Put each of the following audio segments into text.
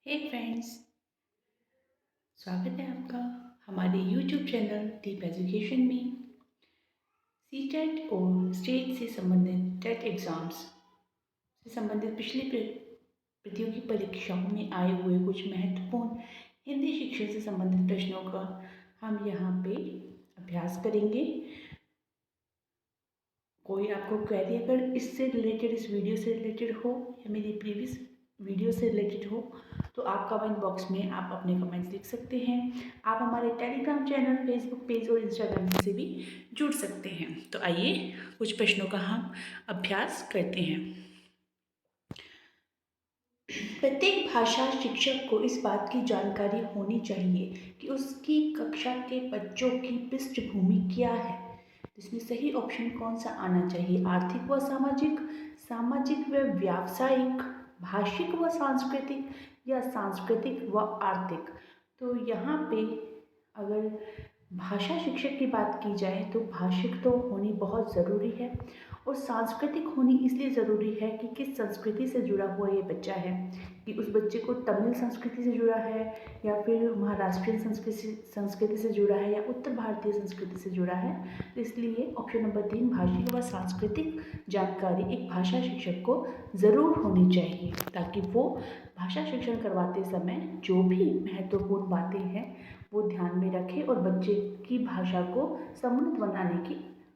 हे friends, स्वागत है आपका हमारे यूट्यूब चैनल डीप एजुकेशन में। सीटेट और स्टेट से संबंधित टेट एग्ज़ाम्स से संबंधित पिछली प्रतियोगी परीक्षाओं में आए हुए कुछ महत्वपूर्ण हिंदी शिक्षण से संबंधित प्रश्नों का हम यहाँ पे अभ्यास करेंगे। कोई आपको क्वेरी अगर इससे रिलेटेड, इस वीडियो से रिलेटेड हो या मेरी प्रीवियस वीडियो से रिलेटेड हो तो आप कमेंट बॉक्स में आप अपने कमेंट्स लिख सकते हैं। आप हमारे टेलीग्राम चैनल, फेसबुक पेज और इंस्टाग्राम से भी जुड़ सकते हैं। तो आइए कुछ प्रश्नों का हम अभ्यास करते हैं। प्रत्येक भाषा शिक्षक को इस बात की जानकारी होनी चाहिए कि उसकी कक्षा के बच्चों की पृष्ठभूमि क्या है। इसमें सही ऑप्शन कौन सा आना चाहिए? आर्थिक व सामाजिक, सामाजिक व व्यावसायिक, भाषिक व सांस्कृतिक या सांस्कृतिक व आर्थिक। तो यहाँ पे अगर भाषा शिक्षक की बात की जाए तो भाषिक तो होनी बहुत ज़रूरी है और सांस्कृतिक होनी इसलिए ज़रूरी है कि किस संस्कृति से जुड़ा हुआ ये बच्चा है, कि उस बच्चे को तमिल संस्कृति से जुड़ा है या फिर महाराष्ट्रीय संस्कृति से जुड़ा है या उत्तर भारतीय संस्कृति से जुड़ा है। तो इसलिए ऑप्शन नंबर 3 भाषिक व सांस्कृतिक जानकारी एक भाषा शिक्षक को ज़रूर होनी चाहिए, ताकि वो भाषा शिक्षण करवाते समय जो भी महत्वपूर्ण बातें हैं वो ध्यान में रखे और बच्चे की भाषा को समुन्नत बनाने की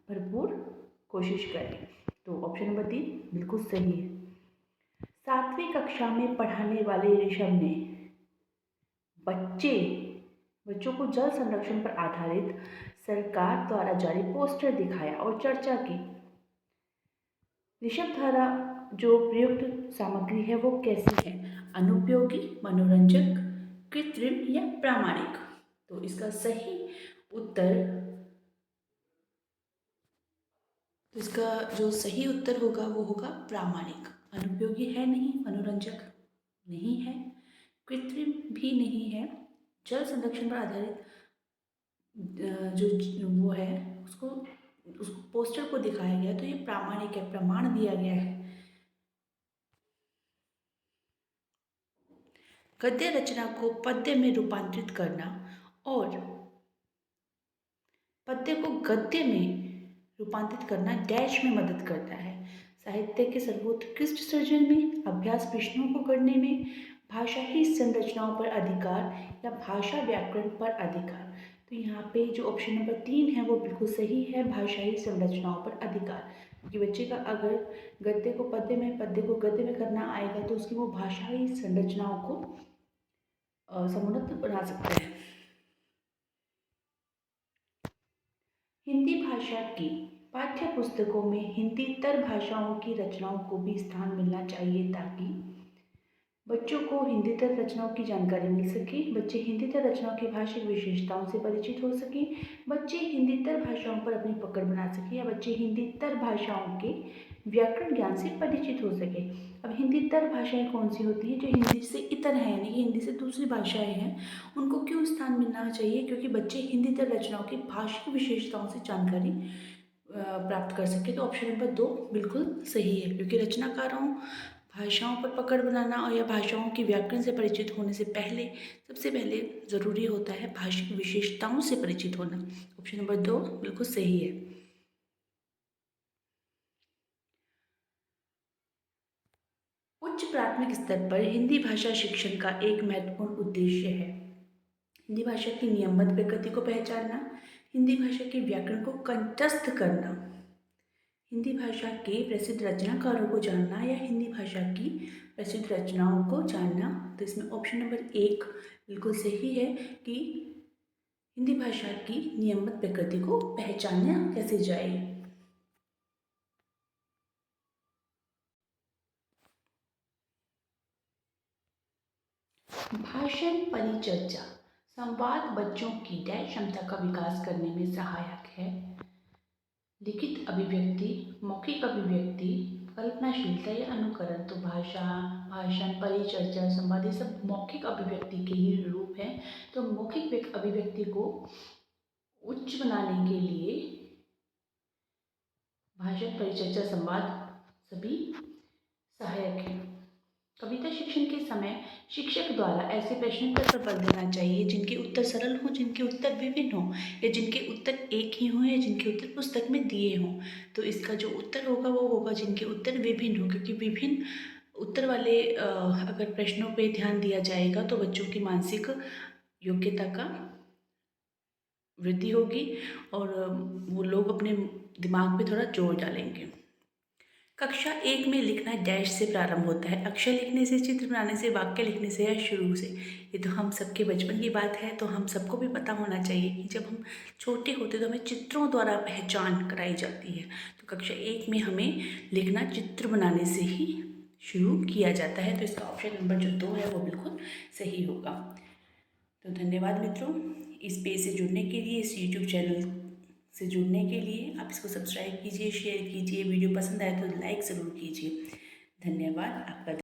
भरपूर कोशिश करें। तो ऑप्शन नंबर 3 बिल्कुल सही है। 7वीं कक्षा में पढ़ाने वाले ऋषभ ने बच्चों को जल संरक्षण पर आधारित सरकार द्वारा जारी पोस्टर दिखाया और चर्चा की। ऋषभ द्वारा जो प्रयुक्त सामग्री है वो कैसी है? अनुपयोगी, मनोरंजक, कृत्रिम या प्रामाणिक? तो इसका सही उत्तर जो सही उत्तर होगा वो होगा प्रामाणिक। अनुपयोगी है नहीं, मनोरंजक नहीं है, कृत्रिम भी नहीं है, जल संरक्षण पर आधारित जो वो है उसको पोस्टर को दिखाया गया तो ये प्रामाणिक है, प्रमाण दिया गया है। गद्य रचना को पद्य में रूपांतरित करना और पद्य को गद्य में रूपांतरित करना डैश में मदद करता है। साहित्य के सर्वोत्कृष्ट सृजन में, अभ्यास प्रश्नों को करने में, भाषा की संरचनाओं पर अधिकार या भाषा व्याकरण पर अधिकार। तो यहाँ पे जो ऑप्शन नंबर 3 है वो बिल्कुल सही है, भाषाई संरचनाओं पर अधिकार। क्योंकि बच्चे का अगर गद्य को पद्य में, पद्य को गद्य में करना आएगा तो उसकी वो भाषाई संरचनाओं को समुन्नत बना सकता है। हिंदी भाषा की पाठ्य पुस्तकों में हिंदीतर भाषाओं की रचनाओं को भी स्थान मिलना चाहिए, ताकि बच्चों को हिंदीतर रचनाओं की जानकारी मिल सके, बच्चे हिंदीतर रचनाओं की भाषिक विशेषताओं से परिचित हो सके, बच्चे हिंदीतर भाषाओं पर अपनी पकड़ बना सके या बच्चे हिंदीतर भाषाओं के व्याकरण ज्ञान से परिचित हो सके। अब हिंदीतर भाषाएं कौन सी होती हैं? जो हिंदी से इतर हैं, यानी कि हिंदी से दूसरी भाषाएं हैं, उनको क्यों स्थान मिलना चाहिए? क्योंकि बच्चे हिंदीतर रचनाओं की भाषिक विशेषताओं से जानकारी प्राप्त कर सके। तो ऑप्शन नंबर 2 बिल्कुल सही है, क्योंकि रचनाकारों भाषाओं पर पकड़ बनाना और या भाषाओं की व्याकरण से परिचित होने से पहले सबसे पहले ज़रूरी होता है भाषिक विशेषताओं से परिचित होना। ऑप्शन नंबर 2 बिल्कुल सही है। उच्च प्राथमिक स्तर पर हिंदी भाषा शिक्षण का एक महत्वपूर्ण उद्देश्य है हिंदी भाषा की नियमबद्ध प्रकृति को पहचानना, हिंदी भाषा के व्याकरण को कंठस्थ करना, हिंदी भाषा के प्रसिद्ध रचनाकारों को जानना या हिंदी भाषा की प्रसिद्ध रचनाओं को जानना। तो इसमें ऑप्शन नंबर 1 बिल्कुल सही है कि हिंदी भाषा की नियमित प्रकृति को पहचाना कैसे जाए। भाषण परिचर्चा संवाद बच्चों की डैश क्षमता का विकास करने में सहायक है। लिखित अभिव्यक्ति, मौखिक अभिव्यक्ति, कल्पनाशीलता या अनुकरण। तो भाषण, परिचर्चा, संवाद, ये सब मौखिक अभिव्यक्ति के ही रूप हैं। तो मौखिक अभिव्यक्ति को उच्च बनाने के लिए भाषण, परिचर्चा, संवाद सभी सहायक हैं। कविता शिक्षण के समय शिक्षक द्वारा ऐसे प्रश्नों पर बल देना चाहिए जिनके उत्तर सरल हों, जिनके उत्तर विभिन्न हों, या जिनके उत्तर एक ही हों, या जिनके उत्तर पुस्तक में दिए हों। तो इसका जो उत्तर होगा वो होगा जिनके उत्तर विभिन्न हों, क्योंकि विभिन्न उत्तर वाले अगर प्रश्नों पे ध्यान दिया जाएगा तो बच्चों की मानसिक योग्यता का वृद्धि होगी और वो लोग अपने दिमाग पे थोड़ा जोर डालेंगे। कक्षा 1 में लिखना डैश से प्रारंभ होता है। अक्षर लिखने से, चित्र बनाने से, वाक्य लिखने से या शुरू से। ये तो हम सबके बचपन की बात है, तो हम सबको भी पता होना चाहिए कि जब हम छोटे होते तो हमें चित्रों द्वारा पहचान कराई जाती है। तो कक्षा 1 में हमें लिखना चित्र बनाने से ही शुरू किया जाता है। तो इसका ऑप्शन नंबर जो 2 है वो बिल्कुल सही होगा। तो धन्यवाद मित्रों, इस पेज से जुड़ने के लिए, इस यूट्यूब चैनल से जुड़ने के लिए। आप इसको सब्सक्राइब कीजिए, शेयर कीजिए, वीडियो पसंद आए तो लाइक ज़रूर कीजिए। धन्यवाद आपका।